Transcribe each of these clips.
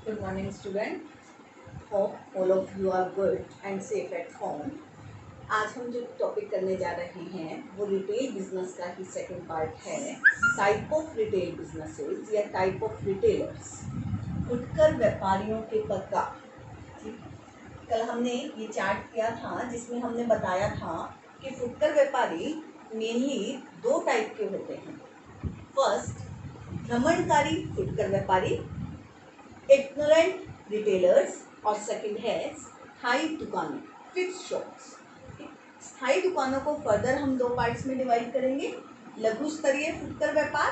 Good morning, student. Hope all of you are good and safe at home. आज हम जो topic करने जा रहे हैं वो रिटेल बिजनेस का ही सेकंड पार्ट है, टाइप ऑफ रिटेल बिजनेसेस या टाइप ऑफ रिटेलर्स, फुटकर व्यापारियों के प्रकार। कल हमने ये चार्ट किया था जिसमें हमने बताया था कि फुटकर व्यापारी मेनली दो टाइप के होते हैं। फर्स्ट, भ्रमणकारी फुटकर व्यापारी, इग्नोरेंट रिटेलर्स, और सेकंड है स्थायी दुकानें, फिक्स शॉप्स। स्थायी दुकानों को फर्दर हम दो पार्ट्स में डिवाइड करेंगे, लघु स्तरीय फुटकर व्यापार,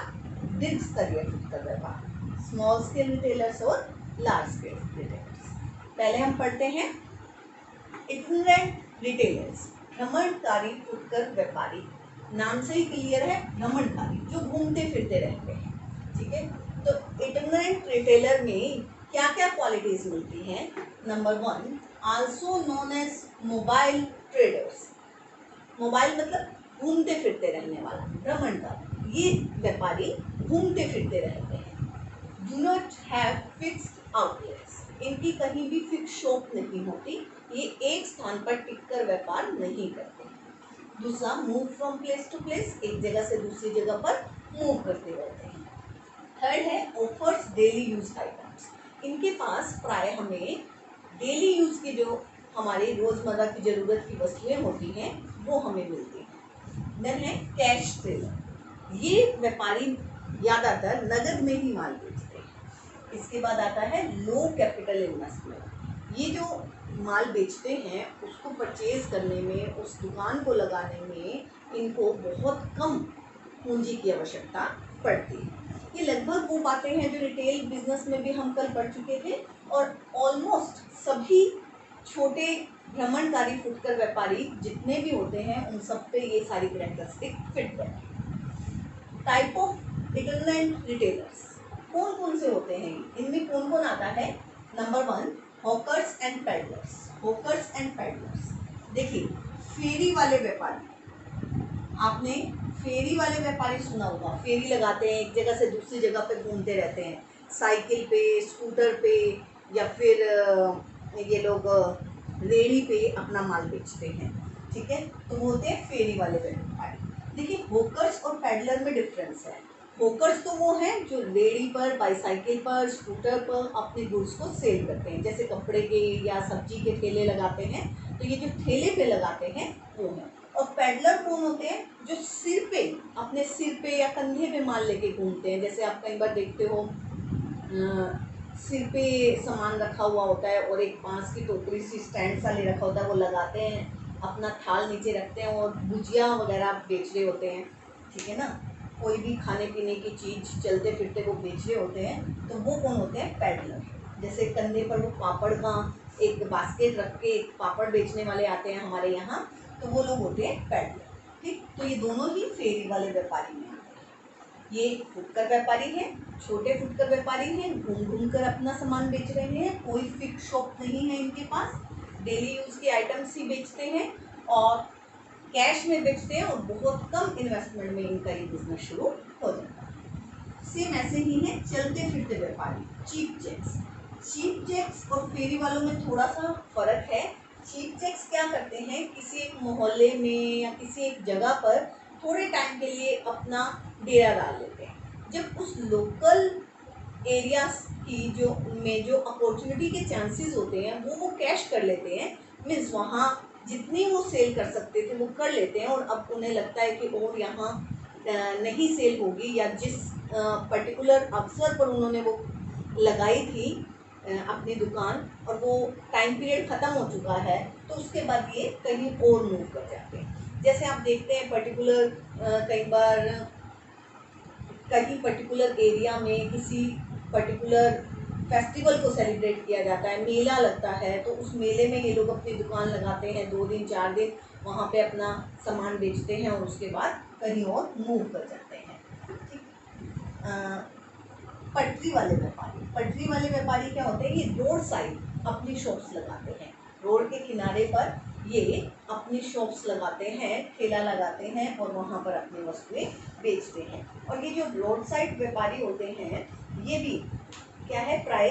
दीर्घ स्तरीय फुटकर व्यापार, स्मॉल स्केल रिटेलर्स और लार्ज स्केल रिटेलर्स। पहले हम पढ़ते हैं इग्नोरेंट रिटेलर्स, भ्रमणकारी फुटकर व्यापारी। नाम से ही क्लियर है, भ्रमणकारी, जो घूमते फिरते रहते हैं। ठीक है, तो इग्नोरेंट रिटेलर में क्या क्या क्वालिटीज मिलती हैं? Number one, also known as mobile traders. Mobile मतलब घूमते फिरते रहने वाला, भ्रमणकारी। ये व्यापारी घूमते फिरते रहते हैं। Do not have fixed outlets, इनकी कहीं भी फिक्स शॉप नहीं होती, ये एक स्थान पर टिककर व्यापार नहीं करते। दूसरा, move from place to place, एक जगह से दूसरी जगह पर मूव करते रहते हैं। थर्ड है ऑफर्स डेली यूज आइटम्स, इनके पास प्राय हमें डेली यूज के जो हमारी रोजमर्रा की जरूरत की वस्तुएं होती हैं वो हमें मिलती हैं। देन है कैश ट्रेडर, ये व्यापारी ज़्यादातर नगद में ही माल बेचते हैं। इसके बाद आता है लो कैपिटल इन्वेस्टमेंट, ये जो माल बेचते हैं उसको परचेज करने में, उस दुकान को लगाने में इनको बहुत कम पूंजी की आवश्यकता पड़ती है। ये लगभग वो बातें हैं जो रिटेल बिजनेस में भी हम कल पढ़ चुके थे, और ऑलमोस्ट सभी छोटे भ्रमणकारी फुटकर व्यापारी जितने भी होते हैं उन सब पे ये सारी कैरेक्टरिस्टिक फिट है। टाइप ऑफ इग्नोरेंट रिटेलर्स कौन कौन से होते हैं? इनमें कौन कौन आता है? Number one, hawkers and peddlers. Hawkers and peddlers, देखिए फेरी वाले व्यापारी, आपने फेरी वाले व्यापारी सुना होगा। फेरी लगाते हैं, एक जगह से दूसरी जगह पे घूमते रहते हैं, साइकिल पे, स्कूटर पे, या फिर ये लोग रेड़ी पे अपना माल बेचते हैं। ठीक है, तो वो होते हैं फेरी वाले व्यापारी। देखिए होकर्स और पैडलर में डिफरेंस है। होकर्स तो वो हैं जो रेड़ी पर, बाईसाइकिल पर, स्कूटर पर अपने गुड्स को सेल करते हैं, जैसे कपड़े के या सब्जी के ठेले लगाते हैं, तो ये जो ठेले पे लगाते हैं वो हैं। और पैडलर कौन होते हैं? जो सिर पे, अपने सिर पे या कंधे पे माल लेके घूमते हैं। जैसे आप कई बार देखते हो सिर पे सामान रखा हुआ होता है और एक बांस की टोकरी सी स्टैंड सा ले रखा होता है, वो लगाते हैं, अपना थाल नीचे रखते हैं और भुजिया वगैरह बेच रहे होते हैं। ठीक है ना, कोई भी खाने पीने की चीज़ चलते फिरते वो बेच रहे होते हैं, तो वो कौन होते हैं? पैडलर। जैसे कंधे पर वो पापड़ का एक बास्केट रख के पापड़ बेचने वाले आते हैं हमारे यहाँ, तो वो लोग होते हैं पैडलर। ठीक, तो ये दोनों ही फेरी वाले व्यापारी हैं। ये फुटकर व्यापारी हैं, छोटे फुटकर व्यापारी हैं, घूम घूम कर अपना सामान बेच रहे हैं, कोई फिक्स शॉप नहीं है इनके पास, डेली यूज के आइटम्स ही बेचते हैं और कैश में बेचते हैं, और बहुत कम इन्वेस्टमेंट में इनका ये बिजनेस शुरू हो जाता है। सेम ऐसे ही है चलते फिरते व्यापारी, चीप चेक्स। चीप चेक्स और फेरी वालों में थोड़ा सा फर्क है। चीप चेक्स क्या करते हैं, किसी एक मोहल्ले में या किसी एक जगह पर थोड़े टाइम के लिए अपना डेरा डाल लेते हैं। जब उस लोकल एरिया की जो अपॉर्चुनिटी के चांसेस होते हैं वो कैश कर लेते हैं। मीन्स वहाँ जितनी वो सेल कर सकते थे वो कर लेते हैं, और अब उन्हें लगता है कि और यहाँ नहीं सेल होगी, या जिस पर्टिकुलर अवसर पर उन्होंने वो लगाई थी अपनी दुकान, और वो टाइम पीरियड ख़त्म हो चुका है, तो उसके बाद ये कहीं और मूव कर जाते हैं। जैसे आप देखते हैं पर्टिकुलर कई बार कहीं पर्टिकुलर एरिया में किसी पर्टिकुलर फेस्टिवल को सेलिब्रेट किया जाता है, मेला लगता है, तो उस मेले में ये लोग अपनी दुकान लगाते हैं, 2 दिन 4 दिन वहाँ पे अपना सामान बेचते हैं और उसके बाद कहीं और मूव कर जाते हैं। ठीक, पटरी वाले व्यापारी, पटरी वाले व्यापारी क्या होते हैं? ये रोड साइड अपनी शॉप्स लगाते हैं, रोड के किनारे पर ये अपनी शॉप्स लगाते हैं, ठेला लगाते हैं और वहाँ पर अपनी वस्तुएं बेचते हैं। और ये जो रोड साइड व्यापारी होते हैं ये भी क्या है, प्राय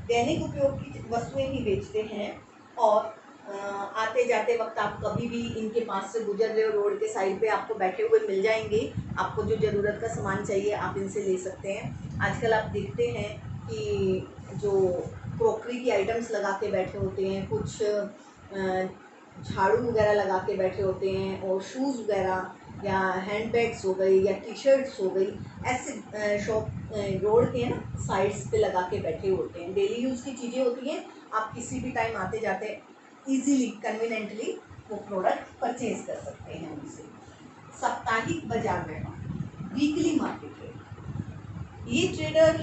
दैनिक उपयोग की वस्तुएं ही बेचते हैं। और आते जाते वक्त आप कभी भी इनके पास से गुजर रहे हो, रोड के साइड पे आपको बैठे हुए मिल जाएंगे। आपको जो ज़रूरत का सामान चाहिए आप इनसे ले सकते हैं। आजकल आप देखते हैं कि जो क्रॉकरी की आइटम्स लगा के बैठे होते हैं, कुछ झाड़ू वगैरह लगा के बैठे होते हैं, और शूज़ वगैरह या हैंड बैग्स हो गई या टी शर्ट्स हो गई, ऐसे शॉप रोड के ना साइड्स पे लगा के बैठे होते हैं। डेली यूज़ की चीज़ें होती हैं, आप किसी भी टाइम आते जाते इजीली कन्वीनियंटली वो प्रोडक्ट परचेज कर सकते हैं उनसे। साप्ताहिक बाजार व्यवहार, वीकली मार्केट रेट, ये ट्रेडर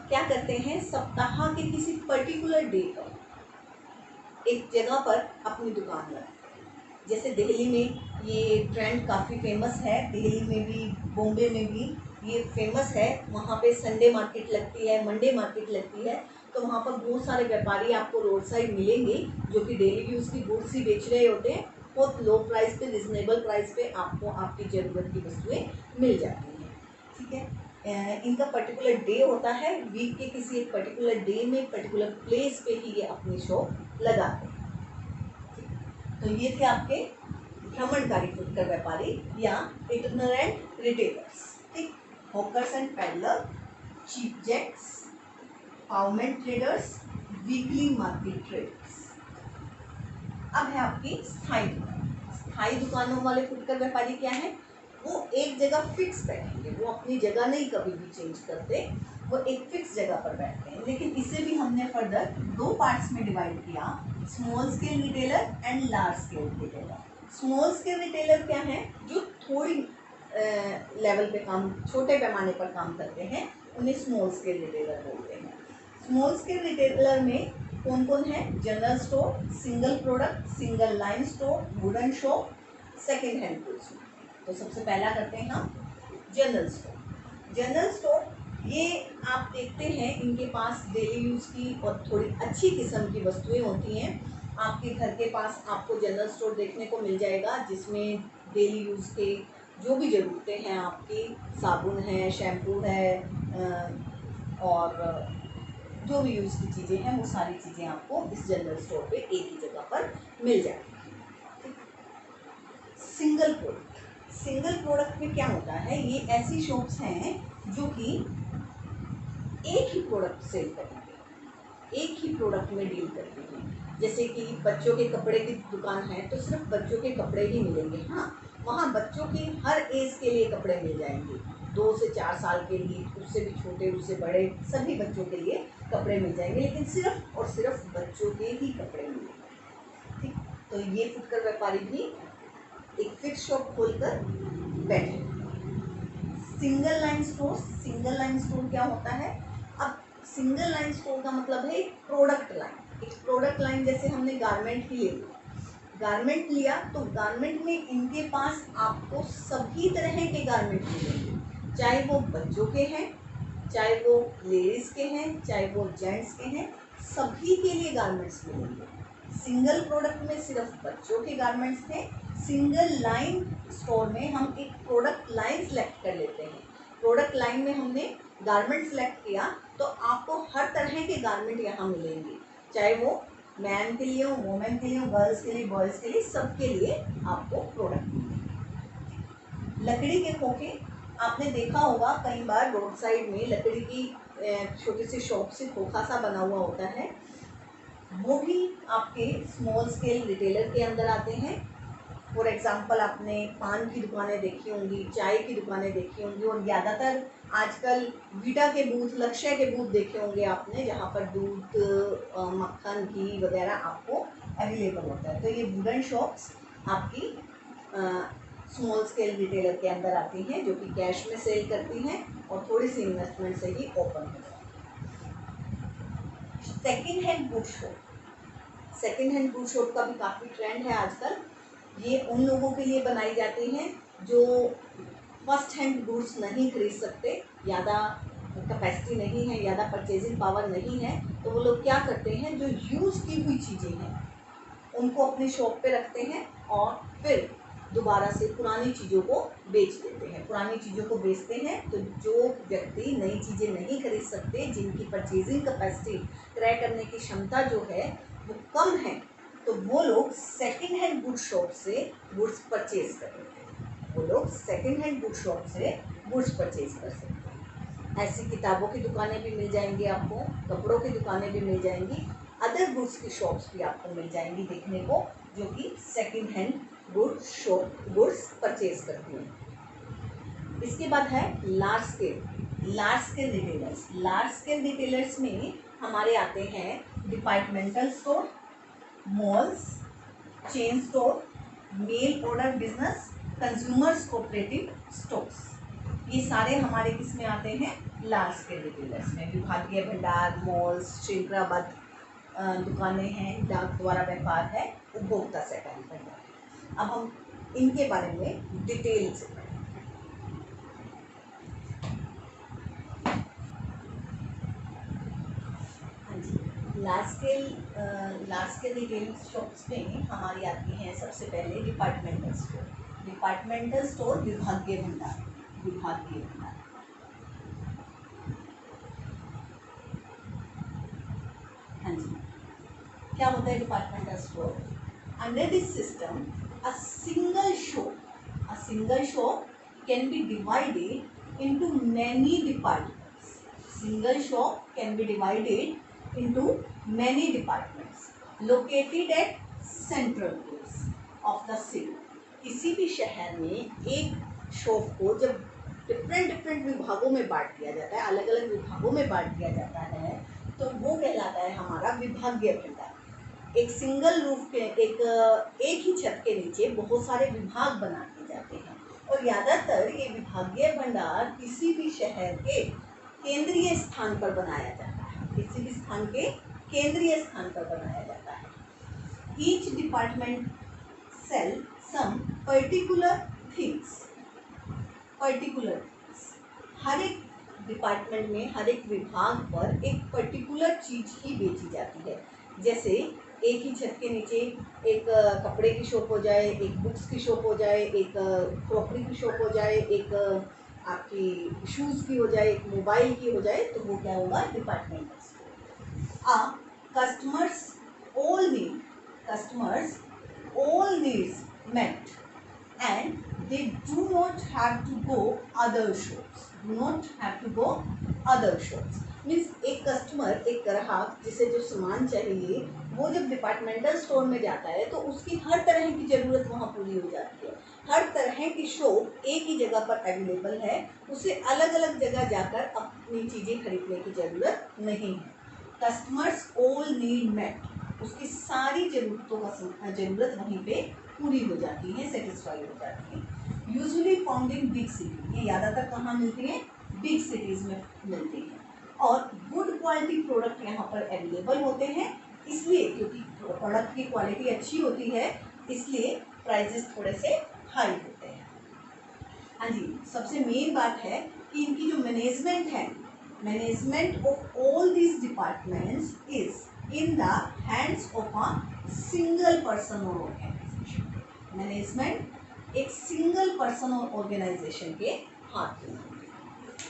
क्या करते हैं, सप्ताह के किसी पर्टिकुलर डे पर एक जगह पर अपनी दुकान लगाते हैं। जैसे दिल्ली में ये ट्रेंड काफ़ी फेमस है, दिल्ली में भी बॉम्बे में भी ये फेमस है। वहाँ पे संडे मार्केट लगती है, मंडे मार्केट लगती है, तो वहाँ पर बहुत सारे व्यापारी आपको रोड साइड मिलेंगे जो कि डेली यूज़ की गुड्स ही बेच रहे होते हैं। बहुत लो प्राइस पे, रिजनेबल प्राइस पे आपको आपकी ज़रूरत की वस्तुएं मिल जाती हैं। ठीक है, इनका पर्टिकुलर डे होता है, वीक के किसी एक पर्टिकुलर डे में पर्टिकुलर प्लेस पे ही ये अपनी शॉप लगाते हैं। तो ये थे आपके भ्रमणकारी फुटकर व्यापारी या इटिनरेंट रिटेलर्स। ठीक, hawkers and peddler, cheap jacks, pavement traders, weekly market traders. अब है आपकी स्थायी दुकान। स्थायी दुकानों वाले फुटकर व्यापारी क्या है, वो एक जगह फिक्स बैठेंगे, वो अपनी जगह नहीं कभी भी चेंज करते, वो एक फिक्स जगह पर बैठते हैं। लेकिन इसे भी हमने फर्दर दो पार्ट्स में डिवाइड किया, small scale retailer and large scale retailer. Small scale retailer क्या है, जो थोड़ी लेवल पे काम, छोटे पैमाने पर काम करते हैं, उन्हें स्मॉल स्केल रिटेलर बोलते हैं। स्मॉल स्केल रिटेलर में कौन कौन है, general store, single product, single line store, wooden shop, second hand goods. तो सबसे पहला करते हैं हम जनरल स्टोर। जनरल स्टोर ये आप देखते हैं इनके पास डेली यूज़ की और थोड़ी अच्छी किस्म की वस्तुएं होती हैं। आपके घर के पास आपको जनरल स्टोर देखने को मिल जाएगा जिसमें डेली यूज़ के जो भी ज़रूरतें हैं आपकी, साबुन है, शैम्पू है, और जो भी यूज़ की चीज़ें हैं वो सारी चीज़ें आपको इस जनरल स्टोर पे एक ही जगह पर मिल जाएगी। सिंगल प्रोडक्ट, सिंगल प्रोडक्ट में क्या होता है, ये ऐसी शॉप्स हैं जो कि एक ही प्रोडक्ट सेल करेंगे, एक ही प्रोडक्ट में डील करते हैं। जैसे कि बच्चों के कपड़े की दुकान है तो सिर्फ बच्चों के कपड़े ही मिलेंगे। हाँ, वहाँ बच्चों के हर एज के लिए कपड़े मिल जाएंगे, 2 से 4 साल के लिए, उससे भी छोटे उससे बड़े सभी बच्चों के लिए कपड़े मिल जाएंगे, लेकिन सिर्फ और सिर्फ बच्चों के ही कपड़े मिलेंगे। ठीक, तो ये फुटकर व्यापारी भी एक फिक्स शॉप खोलकर बैठे। Single line store, single line store क्या होता है, अब सिंगल लाइन स्टोर का मतलब है एक प्रोडक्ट लाइन। एक प्रोडक्ट लाइन जैसे हमने गारमेंट ही ले लिया, गारमेंट लिया तो गारमेंट में इनके पास आपको सभी तरह के गारमेंट मिलेंगे, चाहे वो बच्चों के हैं, चाहे वो लेडीज़ के हैं, चाहे वो जेंट्स के हैं, सभी के लिए गारमेंट्स मिलेंगे। सिंगल प्रोडक्ट में सिर्फ बच्चों के गारमेंट्स थे। सिंगल लाइन स्टोर में हम एक प्रोडक्ट लाइन सेलेक्ट कर लेते हैं। प्रोडक्ट लाइन में हमने गारमेंट सेलेक्ट किया तो आपको हर तरह के गारमेंट यहाँ मिलेंगे, चाहे वो मैन के लिए हो, वुमेन के लिए हो, गर्ल्स के लिए, बॉयज़ के लिए, सबके लिए आपको प्रोडक्ट मिलेंगे। लकड़ी के खोखे आपने देखा होगा कई बार रोड साइड में लकड़ी की छोटी सी शॉप से खोखा सा बना हुआ होता है, वो भी आपके स्मॉल स्केल रिटेलर के अंदर आते हैं। फॉर एग्जांपल आपने पान की दुकानें देखी होंगी, चाय की दुकानें देखी होंगी, और ज़्यादातर आजकल वीटा के बूथ, लक्ष्य के बूथ देखे होंगे आपने, जहाँ पर दूध, मक्खन, घी वगैरह आपको अवेलेबल होता है। तो ये वुडन शॉप्स आपकी स्मॉल स्केल रिटेलर के अंदर आती हैं, जो कि कैश में सेल करती हैं और थोड़ी सी इन्वेस्टमेंट से ही ओपन हो जाती है। Second hand good shop, second hand good shop का भी काफ़ी ट्रेंड है आजकल। ये उन लोगों के लिए बनाई जाती हैं जो फर्स्ट हैंड गुड्स नहीं खरीद सकते, ज़्यादा कैपेसिटी नहीं है, ज़्यादा परचेजिंग पावर नहीं है, तो वो लोग क्या करते हैं, जो यूज़ की हुई चीज़ें हैं उनको अपनी शॉप पे रखते हैं और फिर दोबारा से पुरानी चीज़ों को बेच देते हैं। पुरानी चीज़ों को बेचते हैं तो जो व्यक्ति नई चीज़ें नहीं खरीद सकते, जिनकी परचेजिंग कैपेसिटी, क्रय करने की क्षमता जो है वो कम है, तो वो लोग सेकेंड हैंड गुड शॉप से गुड्स परचेज करेंगे। वो लोग सेकेंड हैंड गुड शॉप से गुड्स परचेज कर सकते हैं। ऐसी किताबों की दुकानें भी मिल जाएंगी आपको, कपड़ों की दुकानें भी मिल जाएंगी, अदर गुड्स की शॉप्स भी आपको मिल जाएंगी देखने को, जो कि सेकेंड हैंड गुड्स परचेज करती हैं। इसके बाद है large scale retailers. Large scale retailers में हमारे आते हैं departmental store, malls, chain store, mail order business, consumers cooperative stores. ये सारे हमारे किस में आते हैं? लार्ज स्केल रिटेलर्स में। विभागीय भंडार, मॉल्स, श्रृंखलाबद्ध दुकानें हैं, डाक द्वारा व्यापार है, उपभोक्ता सहकारी भंडार। अब हम इनके बारे में डिटेल से पढ़ेंगे। हाँ जी, लार्ज स्केल रिटेल शॉप्स में हमारी आती हैं सबसे पहले डिपार्टमेंटल स्टोर। डिपार्टमेंटल स्टोर विभागीय भंडार, विभागीय भंडार। हाँ जी, क्या होता है departmental store? Under this system a single shop can be divided into many departments. Single shop can be divided into many departments located at central place of the city. किसी भी शहर में एक शॉप को जब डिफरेंट विभागों में बांट दिया जाता है, अलग अलग विभागों में बांट दिया जाता है, तो वो कहलाता है हमारा विभागीय भंडार। एक सिंगल रूफ के एक ही छत के नीचे बहुत सारे विभाग बना दिए जाते हैं, और ज़्यादातर ये विभागीय भंडार किसी भी शहर के केंद्रीय स्थान पर बनाया जाता है। किसी भी स्थान के केंद्रीय स्थान पर बनाया जाता है। Each department sell some particular things. हर एक डिपार्टमेंट में, हर एक विभाग पर एक पर्टिकुलर चीज ही बेची जाती है। जैसे एक ही छत के नीचे एक कपड़े की शॉप हो जाए, एक बुक्स की शॉप हो जाए, एक क्रॉकरी की शॉप हो जाए, एक आपकी शूज़ की हो जाए, एक मोबाइल की हो जाए, तो वो क्या होगा? Departmental store. Customers all needs met and they do not have to go other shops. Means एक कस्टमर, एक ग्राहक जिसे जो सामान चाहिए वो जब डिपार्टमेंटल स्टोर में जाता है तो उसकी हर तरह की ज़रूरत वहाँ पूरी हो जाती है। हर तरह की शॉप एक ही जगह पर अवेलेबल है, उसे अलग अलग जगह जाकर अपनी चीज़ें खरीदने की ज़रूरत नहीं है। कस्टमर्स ऑल नीड मेट, उसकी सारी ज़रूरतों का ज़रूरत वहीं पे पूरी हो जाती है, सेटिस्फाई हो जाती है। Usually found in big city, ये ज़्यादातर कहाँ मिलती है? बिग सिटीज़ में मिलती है। और गुड क्वालिटी प्रोडक्ट यहाँ पर अवेलेबल होते हैं, इसलिए क्योंकि प्रोडक्ट की क्वालिटी अच्छी होती है, इसलिए प्राइजेस थोड़े से हाई होते हैं। हाँ जी, सबसे मेन बात है कि इनकी जो मैनेजमेंट है, management of all these departments is in the hands of a single person और ऑर्गेनाइजेशन। मैनेजमेंट एक सिंगल पर्सन और ऑर्गेनाइजेशन के हाथ में,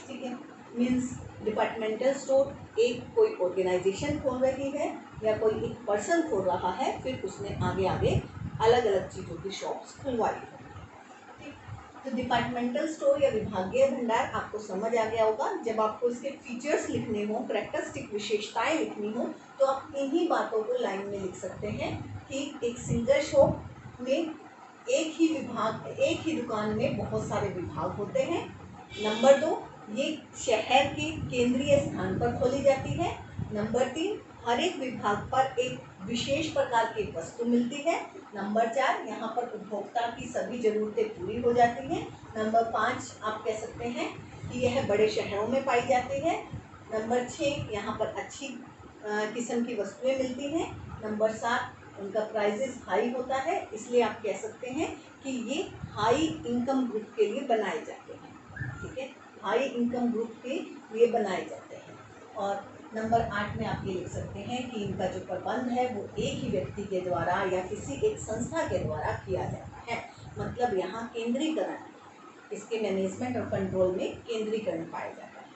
ठीक है। मीन्स डिपार्टमेंटल स्टोर एक कोई ऑर्गेनाइजेशन खोल रही है या कोई एक पर्सन खोल रहा है, फिर उसने आगे आगे अलग अलग चीज़ों की शॉप्स खुलवाई है। तो डिपार्टमेंटल स्टोर या विभागीय भंडार आपको समझ आ गया होगा। जब आपको इसके फीचर्स लिखने हो, कैरेक्टरिस्टिक विशेषताएं लिखनी हो, तो आप इन्हीं बातों को लाइन में लिख सकते हैं कि एक सिंगल शॉप में एक ही विभाग, एक ही दुकान में बहुत सारे विभाग होते हैं। नंबर 2, ये शहर के केंद्रीय स्थान पर खोली जाती है। नंबर 3, हर एक विभाग पर एक विशेष प्रकार की वस्तु मिलती है। नंबर 4, यहाँ पर उपभोक्ता की सभी ज़रूरतें पूरी हो जाती हैं। नंबर 5, आप कह सकते हैं कि यह बड़े शहरों में पाई जाती है। नंबर 6, यहाँ पर अच्छी किस्म की वस्तुएं मिलती हैं। नंबर 7, उनका प्राइजेस हाई होता है, इसलिए आप कह सकते हैं कि ये हाई इनकम ग्रुप के लिए बनाए जाते हैं, ठीक है। हाई इनकम ग्रुप के लिए बनाए जाते हैं। और नंबर 8 में आप ये लिख सकते हैं कि इनका जो प्रबंध है वो एक ही व्यक्ति के द्वारा या किसी एक संस्था के द्वारा किया जाता है। मतलब यहाँ केंद्रीकरण, इसके मैनेजमेंट और कंट्रोल में केंद्रीकरण पाया जाता है।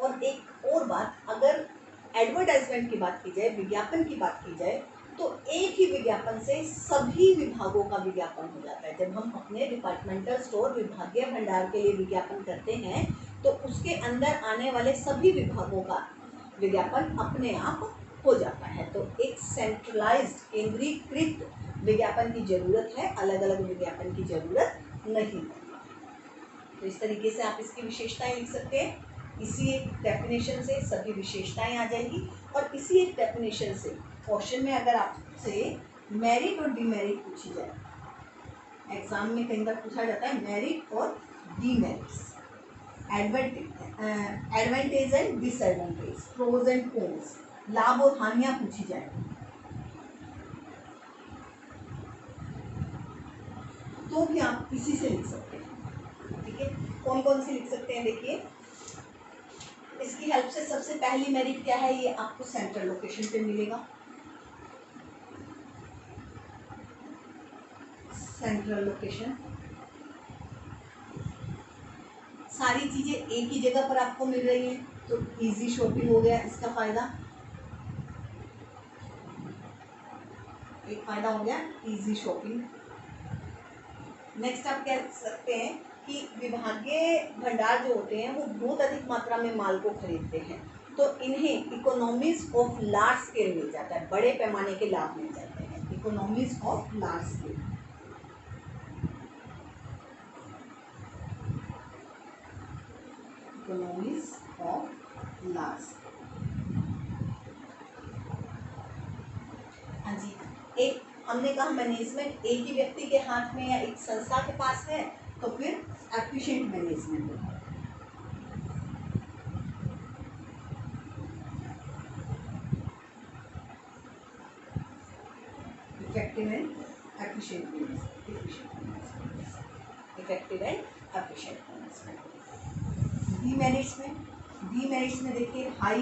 और एक और बात, अगर एडवर्टाइजमेंट की बात की जाए, विज्ञापन की बात की जाए, तो एक ही विज्ञापन से सभी विभागों का विज्ञापन हो जाता है। जब हम अपने डिपार्टमेंटल स्टोर विभागीय भंडार के लिए विज्ञापन करते हैं तो उसके अंदर आने वाले सभी विभागों का विज्ञापन अपने आप हो जाता है। तो एक सेंट्रलाइज्ड, केंद्रीकृत विज्ञापन की जरूरत है, अलग अलग विज्ञापन की जरूरत नहीं है। तो इस तरीके से आप इसकी विशेषताएं लिख सकते हैं। इसी एक डेफिनेशन से सभी विशेषताएं आ जाएगी। और इसी एक डेफिनेशन से क्वेश्चन में अगर आपसे मेरिट और डीमेरिट पूछी जाए, एग्जाम में कई बार पूछा जाता है मेरिट और demerits, advantage and disadvantage, pros and cons, लाभ और हानियां पूछी जाए, तो भी आप इसी से लिख सकते हैं। ठीक है, कौन कौन सी लिख सकते हैं, देखिए इसकी हेल्प से सबसे पहली मेरिट क्या है, ये आपको सेंट्रल लोकेशन पे मिलेगा। सेंट्रल लोकेशन, सारी चीजें एक ही जगह पर आपको मिल रही हैं, तो इजी शॉपिंग हो गया इसका फायदा। एक फायदा हो गया इजी शॉपिंग। नेक्स्ट आप कह सकते हैं कि विभागीय भंडार जो होते हैं वो बहुत अधिक मात्रा में माल को खरीदते हैं, तो इन्हें इकोनॉमीज ऑफ लार्ज स्केल मिल जाता है, बड़े पैमाने के लाभ मिल जाते हैं। Economies of large scale, economies of large. हाँ जी, एक हमने कहा मैनेजमेंट एक ही व्यक्ति के हाथ में या एक संस्था के पास है, तो फिर एफिशिएंट मैनेजमेंट होगा। Effective and efficient management, effective and efficient management. Demerits में देखिए हाई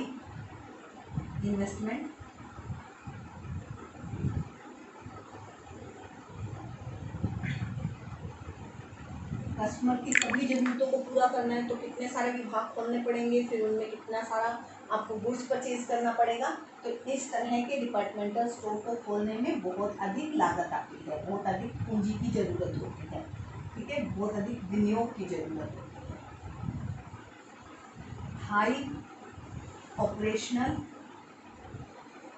इन्वेस्टमेंट, कस्टमर की सभी जरूरतों को पूरा करना है तो कितने सारे विभाग खोलने पड़ेंगे, फिर उनमें कितना सारा आपको गुड्स परचेज करना पड़ेगा। तो इस तरह के डिपार्टमेंटल स्टोर को खोलने में बहुत अधिक लागत आती है, बहुत अधिक पूंजी की जरूरत होती है। ठीक है, बहुत अधिक विनियोग की जरूरत होती है। High operational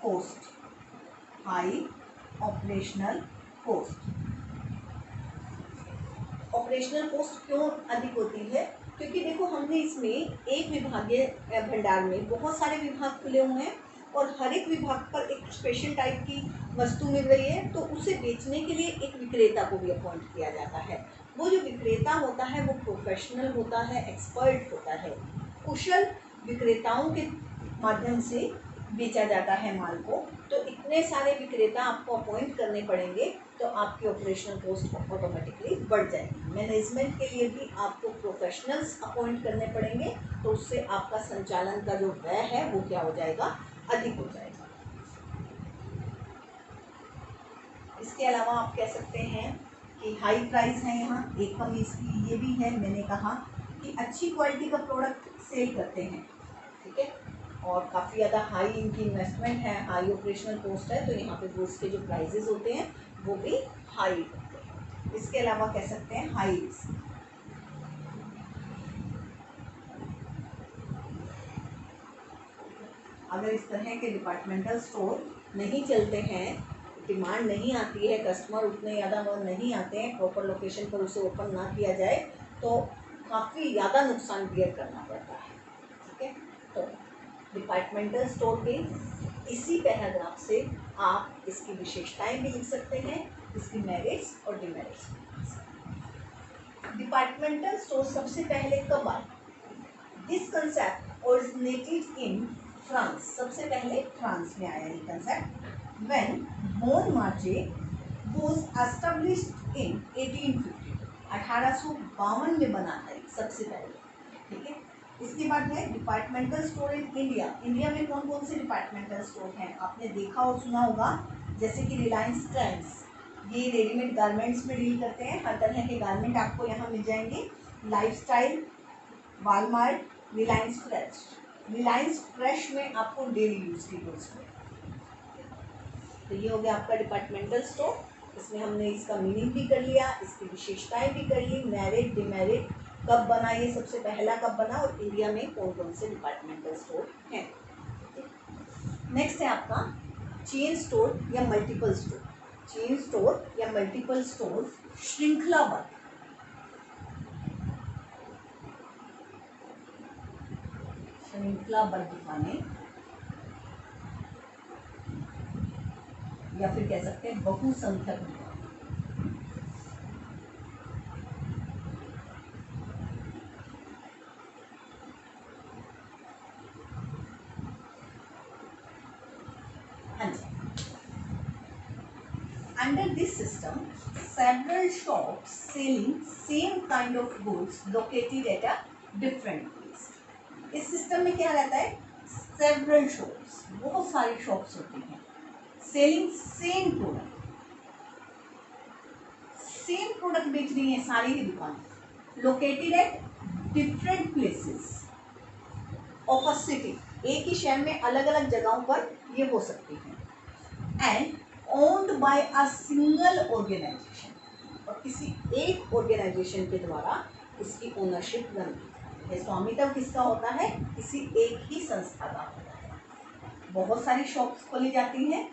cost, high operational cost. Operational cost क्यों अधिक होती है, क्योंकि देखो हमने इसमें एक विभागीय भंडार में बहुत सारे विभाग खुले हुए हैं और हर एक विभाग पर एक स्पेशल टाइप की वस्तु मिल रही है, तो उसे बेचने के लिए एक विक्रेता को भी अपॉइंट किया जाता है। वो जो विक्रेता होता है वो प्रोफेशनल होता है, एक्सपर्ट होता है, कुशल विक्रेताओं के माध्यम से बेचा जाता है माल को। तो इतने सारे विक्रेता आपको अपॉइंट करने पड़ेंगे तो आपकी ऑपरेशनल कॉस्ट ऑटोमेटिकली बढ़ जाएगी। मैनेजमेंट के लिए भी आपको प्रोफेशनल्स अपॉइंट करने पड़ेंगे, तो उससे आपका संचालन का जो व्यय है वो क्या हो जाएगा, अधिक हो जाएगा। इसके अलावा आप कह सकते हैं कि हाई प्राइस है, यहाँ एक कमी इसकी ये भी है, मैंने कहा कि अच्छी क्वालिटी का प्रोडक्ट सेल करते हैं। ठीक है, और काफ़ी ज़्यादा हाई इनकी इन्वेस्टमेंट है, हाई ऑपरेशनल कॉस्ट है, तो यहाँ पे गुड्स के जो प्राइजेस होते हैं वो भी हाई होते हैं। इसके अलावा कह सकते हैं हाई रिस्क, अगर इस तरह के डिपार्टमेंटल स्टोर नहीं चलते हैं, डिमांड नहीं आती है, कस्टमर उतने ज़्यादा नहीं आते हैं, प्रॉपर लोकेशन पर उसे ओपन ना किया जाए तो काफ़ी ज़्यादा नुकसान बियर करना पड़ता है। ठीक है, तो डिपार्टमेंटल स्टोर के इसी पैराग्राफ से आप इसकी विशेषताएं भी लिख सकते हैं, इसकी मेरिट्स और डिमेरिट्स। डिपार्टमेंटल स्टोर सबसे पहले कब आए? This concept originated in France, सबसे पहले फ्रांस में आया ये concept. When Bon Marché was established in 1850, 1852 में बना था सबसे पहले। ठीक है, इसके बाद है departmental store in India. India में कौन कौन से डिपार्टमेंटल स्टोर हैं? आपने देखा और सुना होगा, जैसे कि रिलायंस ट्रेंड्स, ये रेडीमेड गारमेंट्स में डील करते हैं। हर तरह के गारमेंट आपको यहाँ मिल जाएंगे। Lifestyle, Walmart, Reliance fresh. Reliance fresh में आपको डेली यूज की गुड्स में। तो ये हो गया आपका डिपार्टमेंटल स्टोर। इसमें हमने इसका मीनिंग भी कर लिया, इसकी विशेषताएं भी कर ली, मेरिट डिमेरिट, कब बना ये सबसे पहला कब बना और इंडिया में कौन कौन से डिपार्टमेंटल स्टोर हैं। नेक्स्ट है आपका चेन स्टोर या मल्टीपल स्टोर। चेन स्टोर या मल्टीपल स्टोर श्रृंखलाबद्ध दुकानें या फिर कह सकते हैं बहुसंख्यक दुकान। Under this system, several shops selling same kind of goods located at a different place. इस सिस्टम में क्या रहता है? Several shops, बहुत सारी शॉप्स होती हैं, selling same product, same product बेच रही हैं सारी ही दुकानें, located at different places of a city, एक ही शहर में अलग अलग जगहों पर ये हो सकती हैं, and owned by a single organization, और किसी एक ऑर्गेनाइजेशन के द्वारा इसकी ओनरशिप बनती है। स्वामित्व किसका होता है? किसी एक ही संस्था का होता है। बहुत सारी शॉप्स खोली जाती हैं,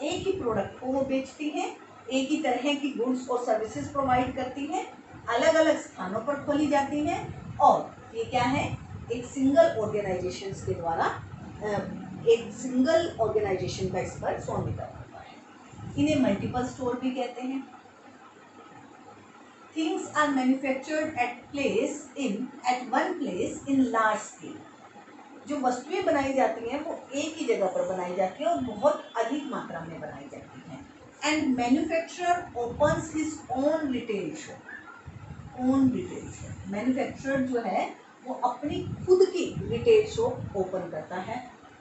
एक ही प्रोडक्ट को वो बेचती हैं, एक ही तरह की गुड्स और सर्विसेज प्रोवाइड करती हैं, अलग अलग स्थानों पर खोली जाती हैं, और ये क्या है? एक सिंगल ऑर्गेनाइजेशन के द्वारा एक सिंगल ऑर्गेनाइजेशन का इस पर स्वामित्व होता है। इन्हें मल्टीपल स्टोर भी कहते हैं। Things are manufactured at one place in large scale. जो वस्तुएं बनाई जाती हैं वो एक ही जगह पर बनाई जाती हैं और बहुत अधिक मात्रा में बनाई जाती हैं। And manufacturer opens his own retail shop. Own retail shop. Manufacturer जो है वो अपनी खुद की रिटेल शॉप ओपन करता है।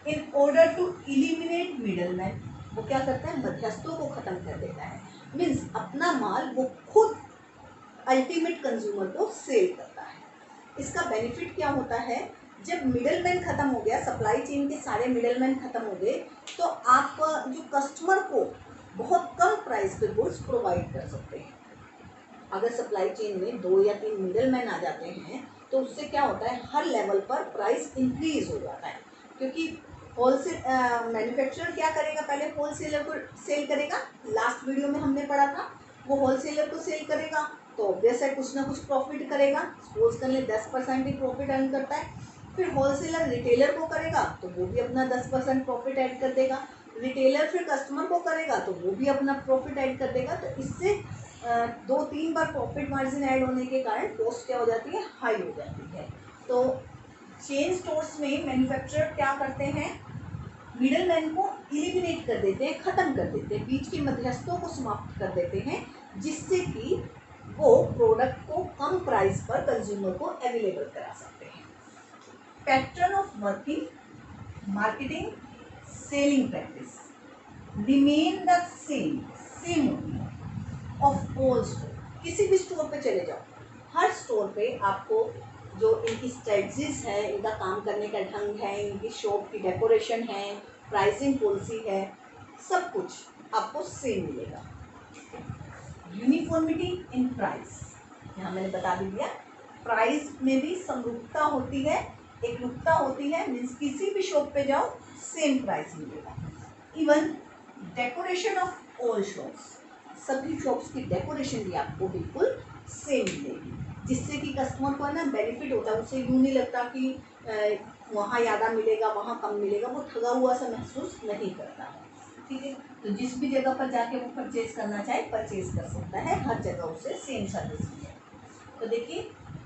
In order to eliminate middlemen, वो क्या करता है? मध्यस्थों को खत्म कर देता है। मीन्स अपना माल वो खुद अल्टीमेट कंज्यूमर को सेल करता है। इसका बेनिफिट क्या होता है? जब मिडलमैन खत्म हो गया, सप्लाई चेन के सारे मिडलमैन खत्म हो गए, तो आप जो कस्टमर को बहुत कम प्राइस पे गुड्स प्रोवाइड कर सकते हैं। अगर सप्लाई चेन में 2 या 3 मिडलमैन आ जाते हैं तो उससे क्या होता है? हर लेवल पर प्राइस इंक्रीज हो जाता है, क्योंकि होलसेल मैन्युफैक्चरर क्या करेगा? पहले होलसेलर को सेल करेगा। लास्ट वीडियो में हमने पढ़ा था, वो होलसेलर को सेल करेगा तो ऑब्वियस है कुछ ना कुछ प्रॉफिट करेगा। सपोज कर ले 10% ही प्रॉफिट अर्न करता है। फिर होलसेलर रिटेलर को करेगा तो वो भी अपना 10% प्रॉफिट ऐड कर देगा। रिटेलर फिर कस्टमर को करेगा तो वो भी अपना प्रॉफिट ऐड कर देगा। तो इससे 2-3 बार प्रॉफिट मार्जिन ऐड होने के कारण कॉस्ट क्या हो जाती है? हाई हो जाती है। तो चेन स्टोर्स में मैन्युफैक्चरर क्या करते हैं? मिडलमैन को एलिमिनेट कर देते हैं, ख़त्म कर देते हैं, बीच के मध्यस्थों को समाप्त कर देते हैं, जिससे कि वो प्रोडक्ट को कम प्राइस पर कंज्यूमर को अवेलेबल करा सकते हैं। Pattern of working, marketing, selling practice remain the same of all store. किसी भी स्टोर पे चले जाओ, हर स्टोर पे आपको जो इनकी स्ट्रेटजीज है, इनका काम करने का ढंग है, इनकी शॉप की डेकोरेशन है, प्राइसिंग पॉलिसी है, सब कुछ आपको सेम मिलेगा। यूनिफॉर्मिटी इन प्राइस, यहाँ मैंने बता भी दिया, प्राइस में भी समरूपता होती है, एकरूपता होती है। मीन्स किसी भी शॉप पे जाओ सेम प्राइस मिलेगा। Even decoration of all shops, सभी शॉप्स की डेकोरेशन भी आपको बिल्कुल सेम मिलेगी, जिससे कि कस्टमर को है ना बेनिफिट होता है। उसे यूँ नहीं लगता कि वहाँ ज़्यादा मिलेगा वहाँ कम मिलेगा, वो ठगा हुआ सा महसूस नहीं करता है। ठीक है, तो जिस भी जगह पर जाके वो परचेज करना चाहे परचेज कर सकता है, हर जगह उसे सेम सर्विस मिलेगी। तो देखिए,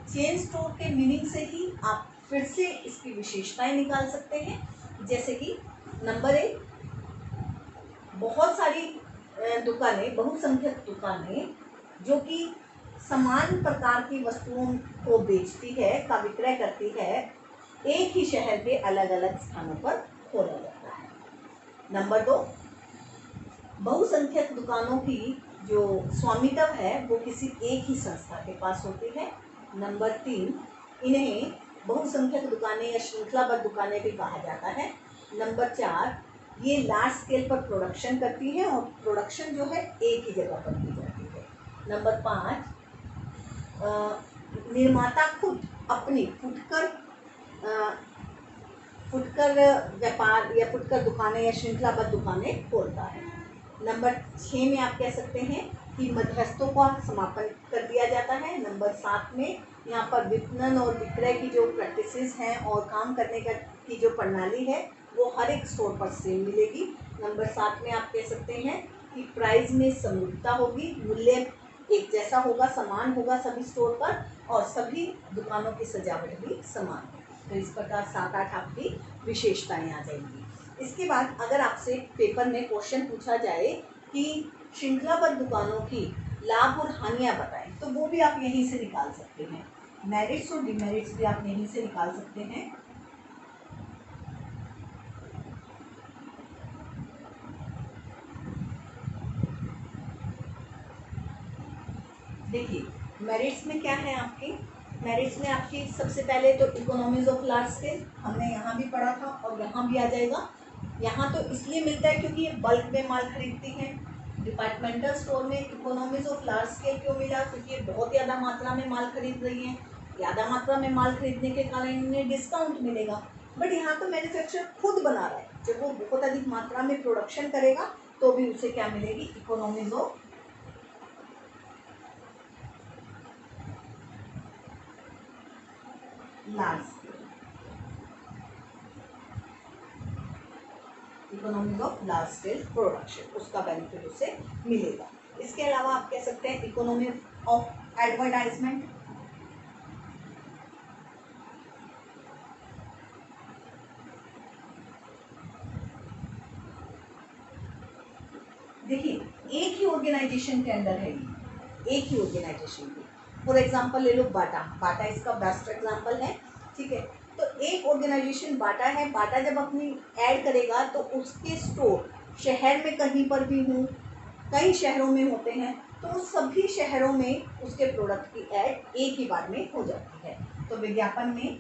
चेन स्टोर के मीनिंग से ही आप फिर से इसकी विशेषताएं निकाल सकते हैं। जैसे कि नंबर 1, बहुत सारी दुकानें, बहुसंख्यक दुकानें जो कि समान प्रकार की वस्तुओं को बेचती है, का विक्रय करती है, एक ही शहर के अलग अलग स्थानों पर खोला जाता है। नंबर 2, बहुसंख्यक दुकानों की जो स्वामित्व है वो किसी एक ही संस्था के पास होती है। नंबर 3, इन्हें बहुसंख्यक दुकानें या श्रृंखलाबद्ध दुकानें भी कहा जाता है। नंबर 4, ये लार्ज स्केल पर प्रोडक्शन करती हैं और प्रोडक्शन जो है एक ही जगह पर की जाती है। नंबर 5, निर्माता खुद अपनी फुटकर व्यापार या फुटकर दुकानें या श्रृंखलाबद्ध दुकानें खोलता है। नंबर 6 में आप कह सकते हैं कि मध्यस्थों का समापन कर दिया जाता है। नंबर 7 में यहाँ पर विपणन और विक्रय की जो प्रैक्टिसेस हैं और काम करने की जो प्रणाली है वो हर एक स्टोर पर सेम मिलेगी। नंबर 7 में आप कह सकते हैं कि प्राइस में समरूपता होगी, मूल्य एक जैसा होगा, समान होगा सभी स्टोर पर, और सभी दुकानों की सजावट भी समान है। तो इस प्रकार 7-8 आपकी विशेषताएं आ जाएंगी। इसके बाद अगर आपसे पेपर में क्वेश्चन पूछा जाए कि श्रृंखलाबद्ध दुकानों की लाभ और हानियां बताएं, तो वो भी आप यहीं से निकाल सकते हैं। मेरिट्स और डिमेरिट्स भी आप यहीं से निकाल सकते हैं। देखिए मेरिट्स में क्या है आपकी, मेरिट्स में आपकी सबसे पहले तो इकोनॉमीज ऑफ लार्ज स्केल, हमने यहाँ भी पढ़ा था और यहाँ भी आ जाएगा। यहाँ तो इसलिए मिलता है क्योंकि ये बल्क में माल खरीदती हैं। डिपार्टमेंटल स्टोर में इकोनॉमीज ऑफ लार्ज स्केल क्यों मिला, क्योंकि ये बहुत ज़्यादा मात्रा में माल खरीद रही हैं। ज़्यादा मात्रा में माल खरीदने के कारण इन्हें डिस्काउंट मिलेगा। बट यहाँ तो मैन्युफैक्चरर खुद बना रहा है, जब वो बहुत अधिक मात्रा में प्रोडक्शन करेगा तो भी उसे क्या मिलेगी, economies of large scale, economies of large scale production, उसका बेनिफिट उसे मिलेगा। इसके अलावा आप कह सकते हैं इकोनॉमी ऑफ एडवर्टाइजमेंट। देखिए एक ही ऑर्गेनाइजेशन के अंदर है, ये एक ही ऑर्गेनाइजेशन की। फॉर एग्जांपल ले लो बाटा, बाटा इसका बेस्ट एग्जांपल है, ठीक है। तो एक ऑर्गेनाइजेशन बाटा है, बाटा जब अपनी ऐड करेगा तो उसके स्टोर शहर में कहीं पर भी हों, कई शहरों में होते हैं, तो सभी शहरों में उसके प्रोडक्ट की ऐड एक ही बार में हो जाती है। तो विज्ञापन में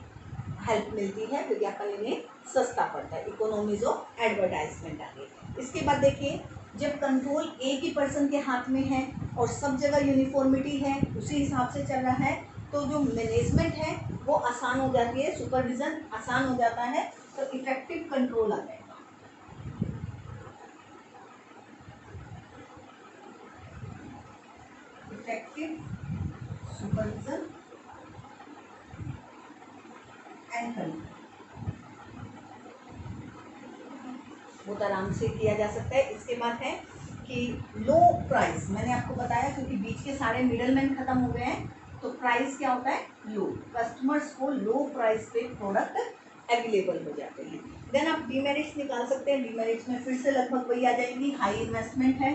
हेल्प मिलती है, विज्ञापन इन्हें सस्ता पड़ता है, इकोनॉमीज ऑफ एडवर्टाइजमेंट आ गई। इसके बाद देखिए जब कंट्रोल एक ही पर्सन के हाथ में है और सब जगह यूनिफॉर्मिटी है, उसी हिसाब से चल रहा है, तो जो मैनेजमेंट है वो आसान हो जाती है, सुपरविजन आसान हो जाता है, तो इफेक्टिव कंट्रोल आ जाएगा। इफेक्टिव सुपरविजन एंड कंट्रोल बहुत आराम से किया जा सकता है। इसके बाद है कि लो प्राइस, मैंने आपको बताया क्योंकि बीच के सारे मिडलमैन खत्म हो गए हैं, तो प्राइस क्या होता है, लो, कस्टमर्स को लो प्राइस पे प्रोडक्ट अवेलेबल हो जाते हैं। देन आप डीमेरिट्स निकाल सकते हैं, डीमेरिट्स में फिर से लगभग वही आ जाएंगी, हाई इन्वेस्टमेंट है,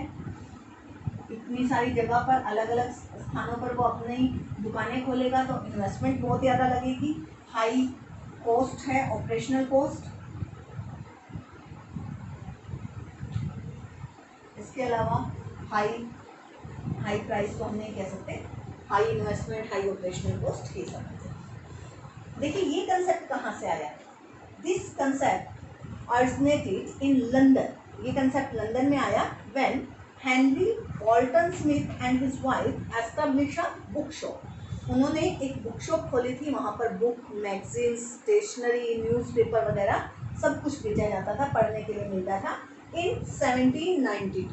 इतनी सारी जगह पर अलग अलग स्थानों पर वो अपनी दुकानें खोलेगा तो इन्वेस्टमेंट बहुत ज़्यादा लगेगी, हाई कॉस्ट है, ऑपरेशनल कॉस्ट। इसके अलावा हाई प्राइस को हमने कह सकते हैं high investment, high operational cost, ये सब। देखिए ये कंसेप्ट कहाँ से आया, this concept originated in London, ये कंसेप्ट लंदन में आया when Henry वॉल्टन Smith and his wife establish a book shop. उन्होंने एक बुक शॉप खोली थी, वहाँ पर बुक, मैगजीन, स्टेशनरी, न्यूज़पेपर वगैरह सब कुछ बेचा जाता था, पढ़ने के लिए मिलता था, इन 1792।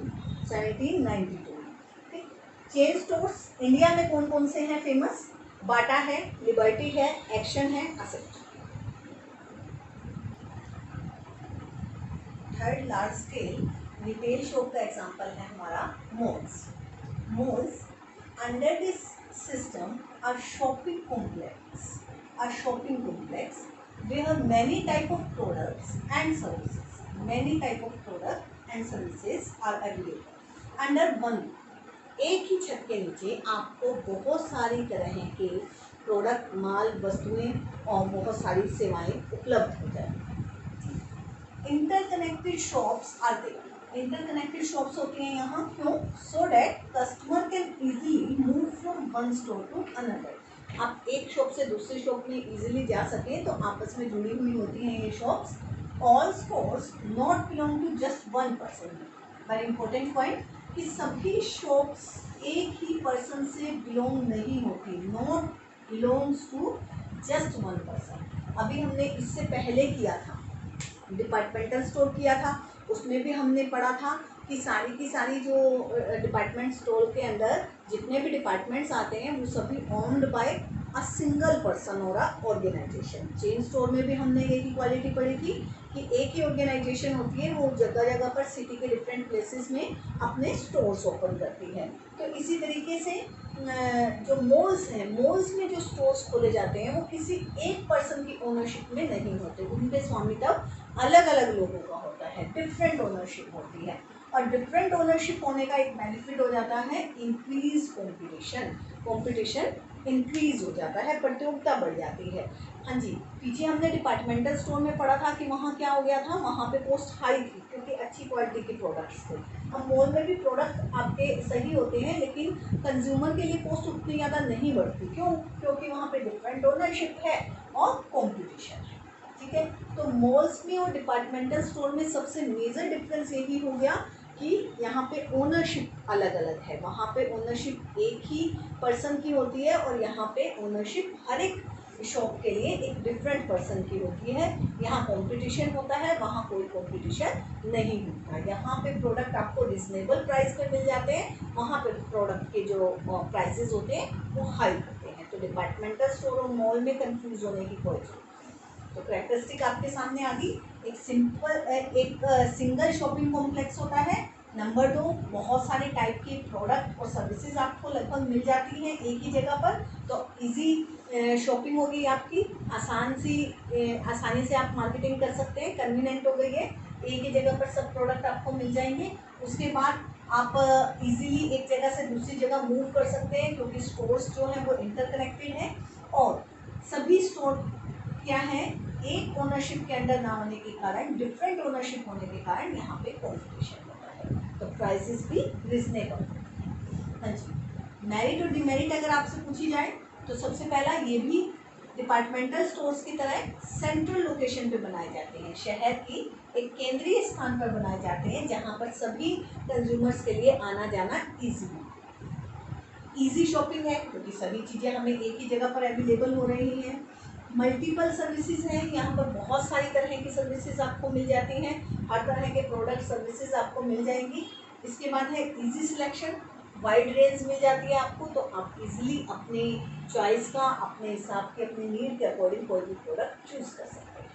ठीक, चेन स्टोर्स इंडिया में कौन कौन से हैं फेमस, बाटा है, लिबर्टी है, एक्शन है, asset. Third large scale retail shop का एग्जांपल है हमारा malls. Malls under this system are shopping complex where many type of products and services are available under one। एक ही छत के नीचे आपको बहुत सारी तरह के प्रोडक्ट, माल, वस्तुएं और बहुत सारी सेवाएं उपलब्ध हो जाएंगी। Interconnected shops are there, interconnected shops होती हैं यहाँ, क्यों? So that customer can easily move from one store to another. आप एक शॉप से दूसरी शॉप में इजीली जा सकें तो आपस में जुड़ी हुई होती हैं ये shops. All stores not belong to just one person. Very important point कि सभी शॉप्स एक ही पर्सन से बिलोंग नहीं होती, not belongs to just one person. अभी हमने इससे पहले किया था, डिपार्टमेंटल स्टोर किया था, उसमें भी हमने पढ़ा था कि सारी की सारी जो डिपार्टमेंट स्टोर के अंदर जितने भी डिपार्टमेंट्स आते हैं वो सभी owned by a single person और ऑर्गेनाइजेशन। चेन स्टोर में भी हमने यही क्वालिटी पढ़ी थी कि एक ही ऑर्गेनाइजेशन होती है, वो जगह जगह पर सिटी के डिफरेंट प्लेसेस में अपने स्टोर्स ओपन करती है। तो इसी तरीके से जो मॉल्स हैं, मॉल्स में जो स्टोर्स खोले जाते हैं वो किसी एक पर्सन की ओनरशिप में नहीं होते, उनके स्वामित्व अलग अलग लोगों का होता है, डिफरेंट ओनरशिप होती है। और डिफरेंट ओनरशिप होने का एक बेनिफिट हो जाता है इंक्रीज कंपटीशन, कंपटीशन इंक्रीज हो जाता है, प्रतियोगिता बढ़ जाती है। हाँ जी, पीछे हमने डिपार्टमेंटल स्टोर में पढ़ा था कि वहाँ क्या हो गया था, वहाँ पे कॉस्ट हाई थी क्योंकि अच्छी क्वालिटी के प्रोडक्ट्स थे। अब मॉल में भी प्रोडक्ट आपके सही होते हैं लेकिन कंज्यूमर के लिए कॉस्ट उतनी ज़्यादा नहीं बढ़ती, क्यों? क्योंकि वहाँ पे डिफरेंट ओनरशिप है और कॉम्पिटिशन है। ठीक है, तो मॉल्स में और डिपार्टमेंटल स्टोर में सबसे मेजर डिफरेंस यही हो गया कि यहाँ पे ओनरशिप अलग अलग है, वहाँ पे ओनरशिप एक ही पर्सन की होती है और यहाँ पे ओनरशिप हर एक शॉप के लिए एक डिफरेंट पर्सन की होती है। यहाँ कंपटीशन होता है, वहाँ कोई कंपटीशन नहीं होता। यहाँ पे प्रोडक्ट आपको रिजनेबल प्राइस पे मिल जाते हैं, वहाँ पे प्रोडक्ट के जो प्राइसेस होते हैं वो हाई होते हैं। तो डिपार्टमेंटल स्टोर और मॉल में कंफ्यूज होने की कोई जरूरत। तो कैरेक्टरिस्टिक आपके सामने आ गई। एक सिंगल शॉपिंग कॉम्प्लेक्स होता है। नंबर 2, बहुत सारे टाइप के प्रोडक्ट और सर्विसेज आपको लगभग मिल जाती हैं एक ही जगह पर, तो इजी शॉपिंग हो गई आपकी, आसानी से आप मार्केटिंग कर सकते हैं, कन्वीनियंट हो गई है, एक ही जगह पर सब प्रोडक्ट आपको मिल जाएंगे। उसके बाद आप इजीली एक जगह से दूसरी जगह मूव कर सकते हैं क्योंकि स्टोर्स जो हैं वो इंटरकनेक्टेड हैं और सभी स्टोर क्या है, एक ओनरशिप के अंडर ना होने के कारण, डिफरेंट ओनरशिप होने के कारण यहाँ पे कॉम्पिटिशन होता है, तो प्राइसेस भी रिजनेबल। हाँ जी, मेरिट और डिमेरिट अगर आपसे पूछी जाए तो सबसे पहला, ये भी डिपार्टमेंटल स्टोर्स की तरह सेंट्रल लोकेशन पे बनाए जाते हैं, शहर की एक केंद्रीय स्थान पर बनाए जाते हैं जहाँ पर सभी कंज्यूमर्स के लिए आना जाना ईजी शॉपिंग है क्योंकि सभी चीज़ें हमें एक ही जगह पर अवेलेबल हो रही हैं। मल्टीपल सर्विसेज हैं, यहाँ पर बहुत सारी तरह की सर्विसेज आपको मिल जाती हैं, हर तरह के प्रोडक्ट सर्विसेज आपको मिल जाएंगी। इसके बाद है इजी सिलेक्शन, वाइड रेंज मिल जाती है आपको, तो आप इजीली अपनी चॉइस का, अपने हिसाब के, अपनी नीड के अकॉर्डिंग कोई भी प्रोडक्ट चूज कर सकते हैं।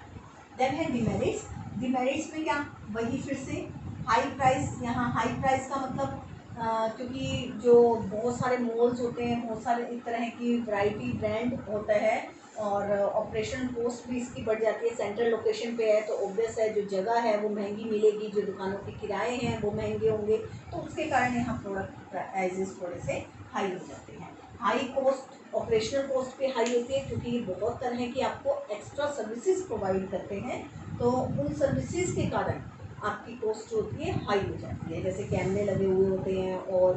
देन है डिमेरिट्स। डिमेरिट्स में क्या, वही फिर से हाई प्राइस। यहाँ हाई प्राइस का मतलब क्योंकि जो बहुत सारे मॉल्स होते हैं, बहुत सारे इस तरह की वैरायटी ब्रांड होता है और ऑपरेशन कॉस्ट भी इसकी बढ़ जाती है। सेंट्रल लोकेशन पे है तो ऑब्वियस है जो जगह है वो महंगी मिलेगी, जो दुकानों के किराए हैं वो महंगे होंगे, तो उसके कारण यहाँ प्रोडक्ट प्राइजेस थोड़े से हाई हो जाते हैं। हाई कॉस्ट, ऑपरेशनल कॉस्ट भी हाई होती है क्योंकि ये बहुत तरह की आपको एक्स्ट्रा सर्विसेज प्रोवाइड करते हैं, तो उन सर्विसेज के कारण आपकी कॉस्ट जो होती है हाई हो जाती है। जैसे कैमरे लगे हुए होते हैं और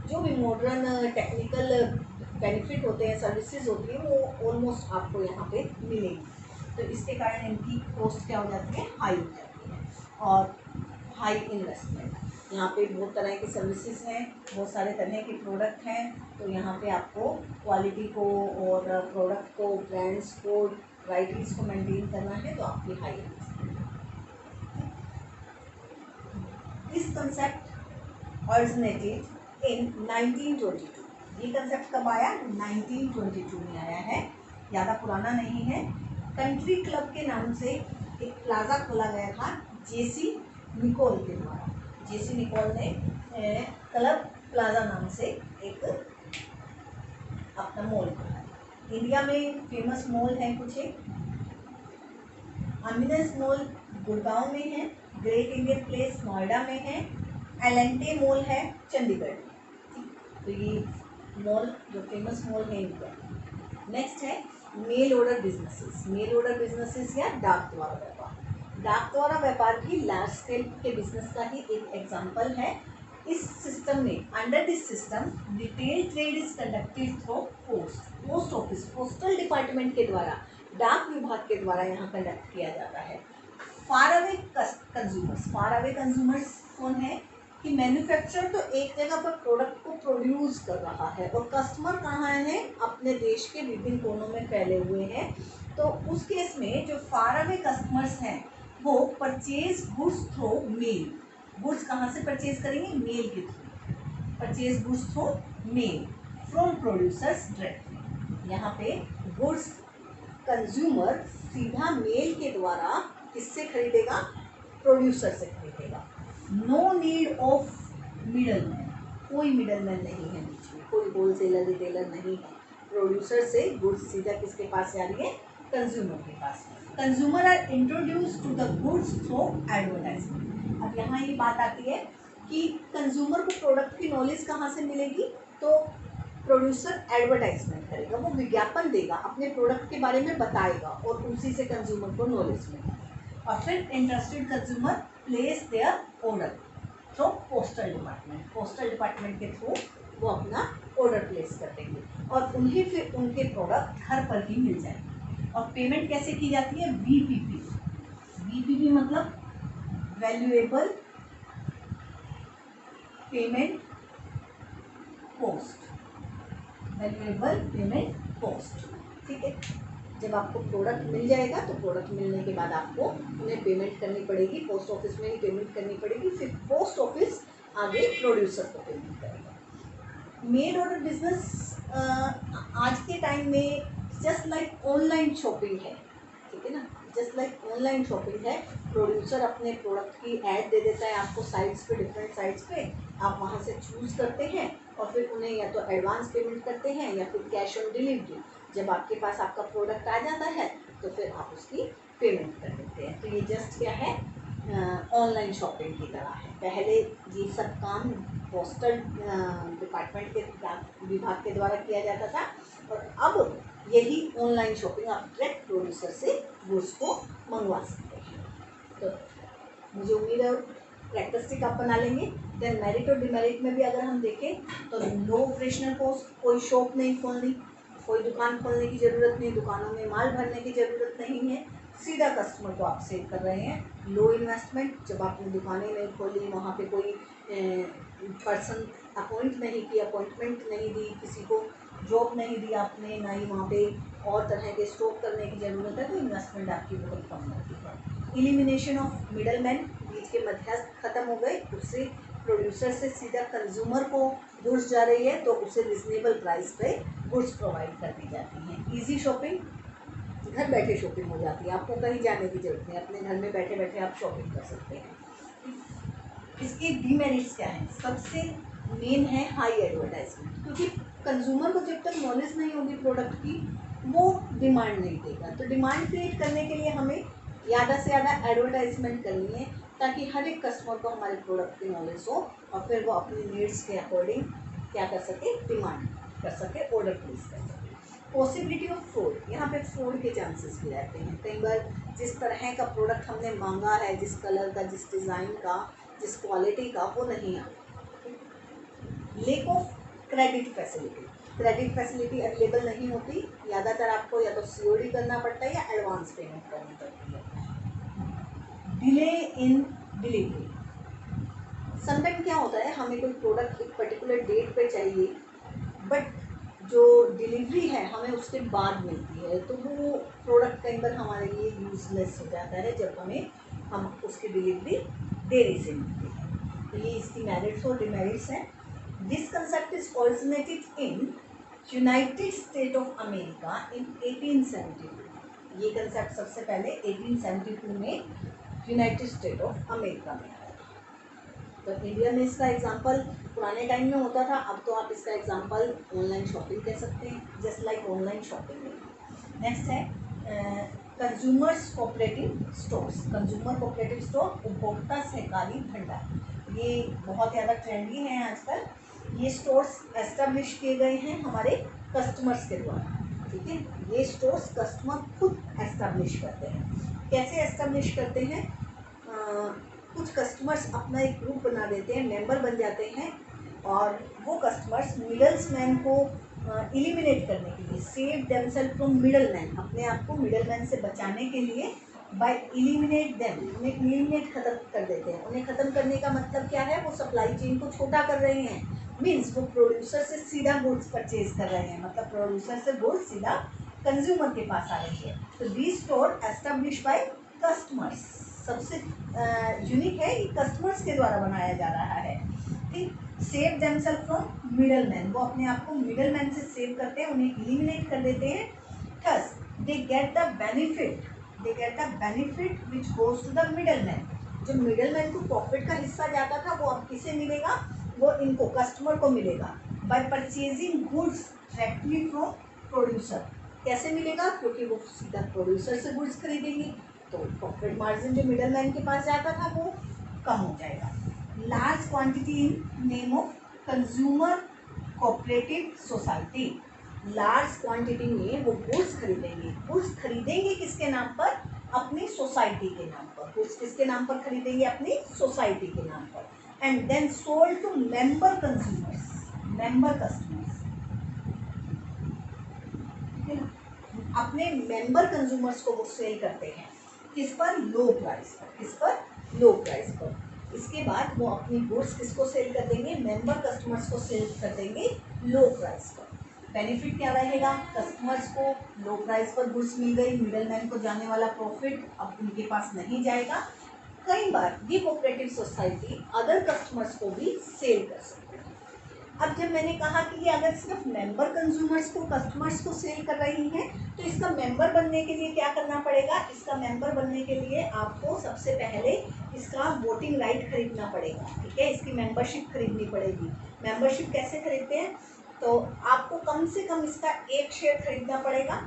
जो भी मॉडर्न टेक्निकल बेनिफिट होते हैं, सर्विसेज होती हैं, वो ऑलमोस्ट आपको यहाँ पे मिलेंगी, तो इसके कारण इनकी कॉस्ट क्या हो जाती है, हाई हो जाती है। और हाई इन्वेस्टमेंट, यहाँ पे बहुत तरह की सर्विसेज हैं, बहुत सारे तरह के प्रोडक्ट हैं, तो यहाँ पे आपको क्वालिटी को और प्रोडक्ट को, ब्रांड्स को, वैराइटीज़ को मेंटेन करना है, तो आपकी high investment. This concept originated in 1922। ये कंसेप्ट कब आया, 1922 में आया है, ज़्यादा पुराना नहीं है। कंट्री क्लब के नाम से एक प्लाजा खोला गया था जेसी निकोल के द्वारा। जेसी निकोल ने क्लब प्लाजा नाम से एक अपना मॉल खोला। इंडिया में फेमस मॉल है कुछ एक, अमिनस मॉल गुड़गांव में है, ग्रेट इंडियन प्लेस नोएडा में है, एलेंटे मॉल है चंडीगढ़ में। तो ये मॉल जो फेमस मॉल है इंडिया। नेक्स्ट है mail order businesses. Mail order businesses या डाक द्वारा व्यापार। डाक द्वारा व्यापार की लार्ज स्केल के बिजनेस का ही एक एग्जांपल है। इस सिस्टम में, under this system, retail trade is conducted through post office, postal department के द्वारा, डाक विभाग के द्वारा यहाँ कंडक्ट किया जाता है। फार अवे कंज्यूमर्स कौन है कि मैन्युफैक्चरर तो एक जगह पर प्रोडक्ट को प्रोड्यूस कर रहा है और कस्टमर कहाँ है, अपने देश के विभिन्न कोनों में फैले हुए हैं। तो उस केस में जो फार अवे कस्टमर्स हैं वो purchase goods through mail, goods कहाँ से परचेज करेंगे, मेल के through, purchase goods through mail from producers directly. यहाँ पे गुड्स कंज्यूमर सीधा मेल के द्वारा किससे खरीदेगा, प्रोड्यूसर से खरीदेगा। नो नीड ऑफ मिडलमैन, कोई मिडलमैन नहीं है बीच में, कोई होलसेलर रिटेलर नहीं है। प्रोड्यूसर से गुड्स सीधा किसके पास जा रही है, कंज्यूमर के पास। Consumer are introduce to the goods through advertisement. अब यहाँ ये बात आती है कि कंज्यूमर को प्रोडक्ट की नॉलेज कहाँ से मिलेगी, तो प्रोड्यूसर एडवर्टाइजमेंट करेगा, वो विज्ञापन देगा, अपने प्रोडक्ट के बारे में बताएगा और उसी से कंज्यूमर को नॉलेज मिलेगी। और फिर interested consumer place their order through postal department, postal department के थ्रू वो अपना ऑर्डर प्लेस कर देंगे और उन्हें फिर उनके प्रोडक्ट घर पर ही मिल जाएंगे। और पेमेंट कैसे की जाती है, वीपीपी, वीपीपी मतलब valuable payment post, valuable payment post, ठीक है। जब आपको प्रोडक्ट मिल जाएगा तो प्रोडक्ट मिलने के बाद आपको उन्हें पेमेंट करनी पड़ेगी, पोस्ट ऑफिस में ही पेमेंट करनी पड़ेगी, फिर पोस्ट ऑफिस आगे प्रोड्यूसर को पेमेंट करेगा। मेड ऑर्डर बिजनेस आज के टाइम में जस्ट लाइक ऑनलाइन शॉपिंग है, ठीक है ना, जस्ट लाइक ऑनलाइन शॉपिंग है। प्रोड्यूसर अपने प्रोडक्ट की ऐड दे देता है आपको साइट्स पे, डिफरेंट साइट्स पे, आप वहाँ से चूज़ करते हैं और फिर उन्हें या तो एडवांस पेमेंट करते हैं या फिर कैश ऑन डिलीवरी। जब आपके पास आपका प्रोडक्ट आ जाता है तो फिर आप उसकी पेमेंट कर देते हैं। तो ये जस्ट क्या है, ऑनलाइन शॉपिंग की तरह है। पहले ये सब काम पोस्टल डिपार्टमेंट के विभाग के द्वारा किया जाता था और अब यही ऑनलाइन शॉपिंग आप डायरेक्ट प्रोड्यूसर से गुड्स को मंगवा सकते हैं। तो मुझे उम्मीद है प्रैक्टिस आप बना लेंगे। देन मेरिट और डिमेरिट में भी अगर हम देखें तो लो ऑपरेशनल कॉस्ट, कोई शॉप नहीं खोलनी, कोई दुकान खोलने की ज़रूरत नहीं, दुकानों में माल भरने की ज़रूरत नहीं है, सीधा कस्टमर को आप सेव कर रहे हैं। लो इन्वेस्टमेंट, जब आपने दुकानें नहीं खोली, वहाँ पे कोई पर्सन अपॉइंट नहीं किया, अपॉइंटमेंट नहीं दी, किसी को जॉब नहीं दी आपने, ना ही वहाँ पे और तरह के स्टॉक करने की ज़रूरत है, तो इन्वेस्टमेंट आपकी बहुत कम होती है। एलिमिनेशन ऑफ मिडल मैन, बीच के मध्यस्थ खत्म हो गए, उससे प्रोड्यूसर से सीधा कंज्यूमर को गुड्स जा रही है तो उसे रिजनेबल प्राइस पे गुड्स प्रोवाइड कर दी जाती हैं। इजी शॉपिंग, घर बैठे शॉपिंग हो जाती है, आपको कहीं जाने की ज़रूरत नहीं, अपने घर में बैठे बैठे आप शॉपिंग कर सकते हैं। इसके डीमेरिट्स क्या हैं, सबसे मेन है हाई एडवर्टाइजमेंट, क्योंकि कंज्यूमर को जब तक नॉलेज नहीं होगी प्रोडक्ट की वो डिमांड नहीं देगा। तो डिमांड क्रिएट करने के लिए हमें ज़्यादा से ज़्यादा एडवर्टाइजमेंट करनी है ताकि हर एक कस्टमर को हमारे प्रोडक्ट की नॉलेज हो और फिर वो अपनी नीड्स के अकॉर्डिंग क्या कर सके, डिमांड कर सके, ऑर्डर प्लेस कर सके। पॉसिबिलिटी ऑफ फ्रॉड, यहाँ पे फ्रॉड के चांसेस भी रहते हैं। कई बार जिस तरह का प्रोडक्ट हमने मांगा है, जिस कलर का, जिस डिज़ाइन का, जिस क्वालिटी का, वो नहीं आता। Lake of credit facility, credit facility available नहीं होती, ज़्यादातर आपको या तो सीओडी करना पड़ता है या एडवांस पेमेंट करनी पड़ती है। डिले इन डिलीवरी, समटाइम क्या होता है, हमें कोई प्रोडक्ट एक पर्टिकुलर डेट पे चाहिए बट जो डिलीवरी है हमें उसके बाद मिलती है, तो वो प्रोडक्ट कई बार हमारे लिए यूजलेस हो जाता है जब हम उसकी डिलीवरी देरी से मिलती है। तो ये इसकी मेरिट्स और डिमेरिट्स हैं। This concept is originated in United State of America in 1872। ये कंसेप्ट सबसे पहले 1872 में यूनाइटेड स्टेट ऑफ अमेरिका में आया। तो इंडिया में इसका एग्जांपल पुराने टाइम में होता था, अब तो आप इसका एग्जांपल ऑनलाइन शॉपिंग कह सकते हैं, जस्ट लाइक ऑनलाइन शॉपिंग में। नेक्स्ट है consumers cooperative stores, consumer cooperative store, उपभोक्ता सहकारी भंडार, ये बहुत ज़्यादा ट्रेंडी हैं आजकल। ये स्टोर्स एस्टेब्लिश किए गए हैं हमारे कस्टमर्स के द्वारा, ठीक है। ये स्टोर्स कस्टमर खुद एस्टेब्लिश करते हैं। कैसे एस्टेब्लिश करते हैं? कुछ कस्टमर्स अपना एक ग्रुप बना देते हैं, मेंबर बन जाते हैं, और वो कस्टमर्स मिडल्समैन को एलिमिनेट करने के लिए, सेव देमसेल्फ फ्रॉम मिडलमैन, अपने आप को मिडलमैन से बचाने के लिए, बाय एलिमिनेट देम, उन्हें एलिमिनेट खत्म कर देते हैं। उन्हें ख़त्म करने का मतलब क्या है? वो सप्लाई चेन को छोटा कर रहे हैं, मीन्स वो प्रोड्यूसर से सीधा गुड्स परचेज कर रहे हैं, मतलब प्रोड्यूसर से गुड्स सीधा कंज्यूमर के पास आ रही है। तो दी स्टोर एस्टेब्लिश बाय कस्टमर्स, सबसे यूनिक है, ये कस्टमर्स के द्वारा बनाया जा रहा है। ठीक, सेव देमसेल्फ फ्रॉम मिडलमैन, वो अपने आप को मिडलमैन से सेव करते हैं, उन्हें एलिमिनेट कर देते हैं। Thus they get the benefit which goes to the middleman, जो मिडलमैन को प्रॉफिट का हिस्सा जाता था वो अब किसे मिलेगा? वो इनको कस्टमर को मिलेगा, bye purchasing goods directly from producer. कैसे मिलेगा? क्योंकि वो सीधा प्रोड्यूसर से गुड्स खरीदेंगे, तो प्रॉफिट मार्जिन जो मिडलमैन के पास जाता था वो कम हो जाएगा। Large quantity in name of consumer cooperative society, large quantity में वो गुड्स खरीदेंगे किसके नाम पर? अपनी सोसाइटी के नाम पर। गुड्स किसके नाम पर खरीदेंगे? अपनी सोसाइटी के नाम पर। And then sold to member consumers, member customers, अपने मेंबर कंज्यूमर्स को वो सेल करते हैं, किस पर? लो प्राइस पर। किस पर? लो प्राइस पर। इसके बाद वो अपनी गुड्स किसको सेल कर देंगे? मेंबर कस्टमर्स को सेल कर देंगे लो प्राइस पर। बेनिफिट क्या रहेगा? कस्टमर्स को लो प्राइस पर गुड्स मिल गई, मिडलमैन को जाने वाला प्रॉफिट अब उनके पास नहीं जाएगा। कई बार ये कोऑपरेटिव सोसाइटी अदर कस्टमर्स को भी सेल कर सकते हैं। अब जब मैंने कहा कि ये अगर सिर्फ मेंबर कंज्यूमर्स को, कस्टमर्स को सेल कर रही हैं, तो इसका मेंबर बनने के लिए क्या करना पड़ेगा? इसका मेंबर बनने के लिए आपको सबसे पहले इसका वोटिंग राइट खरीदना पड़ेगा। ठीक है, इसकी मेंबरशिप खरीदनी पड़ेगी। मेंबरशिप कैसे खरीदते हैं? तो आपको कम से कम इसका 1 शेयर खरीदना पड़ेगा।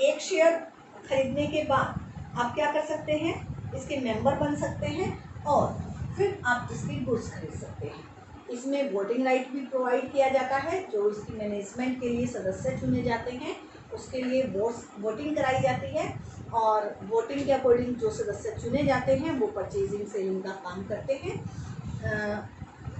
1 शेयर खरीदने के बाद आप क्या कर सकते हैं? इसके मेंबर बन सकते हैं और फिर आप इसकी गुड्स खरीद सकते हैं। इसमें वोटिंग राइट भी प्रोवाइड किया जाता है। जो इसकी मैनेजमेंट के लिए सदस्य चुने जाते हैं उसके लिए वोटिंग कराई जाती है, और वोटिंग के अकॉर्डिंग जो सदस्य चुने जाते हैं वो परचेजिंग सेलिंग का काम करते हैं।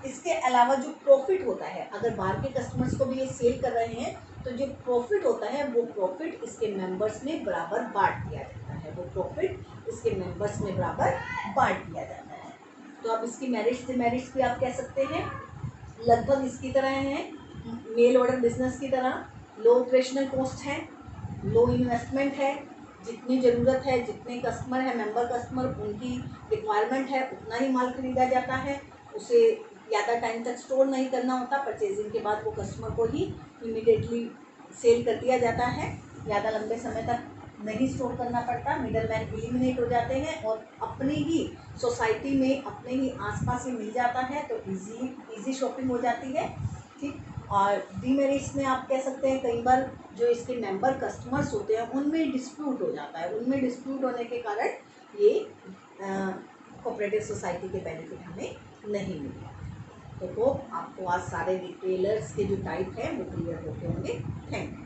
इसके अलावा जो प्रॉफिट होता है, अगर बाहर के कस्टमर्स को भी ये सेल कर रहे हैं तो जो प्रॉफिट होता है वो प्रॉफिट इसके मेंबर्स में बराबर बांट दिया जाता है। वो प्रॉफिट इसके मेंबर्स में बराबर बांट दिया जाता है। तो अब इसकी मेरिट्स डिमेरिट्स भी आप कह सकते हैं, लगभग इसकी तरह हैं, मेल ऑर्डर बिजनेस की तरह। लो ऑपरेशनल कॉस्ट है, लो इन्वेस्टमेंट है, जितनी ज़रूरत है, जितने कस्टमर है, मेंबर कस्टमर, उनकी रिक्वायरमेंट है उतना ही माल खरीदा जाता है, उसे ज़्यादा टाइम तक स्टोर नहीं करना होता। परचेजिंग के बाद वो कस्टमर को ही इमीडिएटली सेल कर दिया जाता है, ज़्यादा लंबे समय तक नहीं स्टोर करना पड़ता। मिडलमैन एलिमिनेट हो जाते हैं और अपनी ही सोसाइटी में, अपने ही आसपास ही मिल जाता है, तो इजी शॉपिंग हो जाती है। ठीक, और डीमेरिट्स में आप कह सकते हैं कई बार जो इसके मेंबर कस्टमर्स होते हैं उनमें डिस्प्यूट हो जाता है। उनमें डिस्प्यूट होने के कारण ये कोऑपरेटिव सोसाइटी के बेनिफिट हमें नहीं मिले। तो होप आपको आज सारे रिटेलर्स के जो टाइप हैं वो क्लियर होते होंगे। Thank you.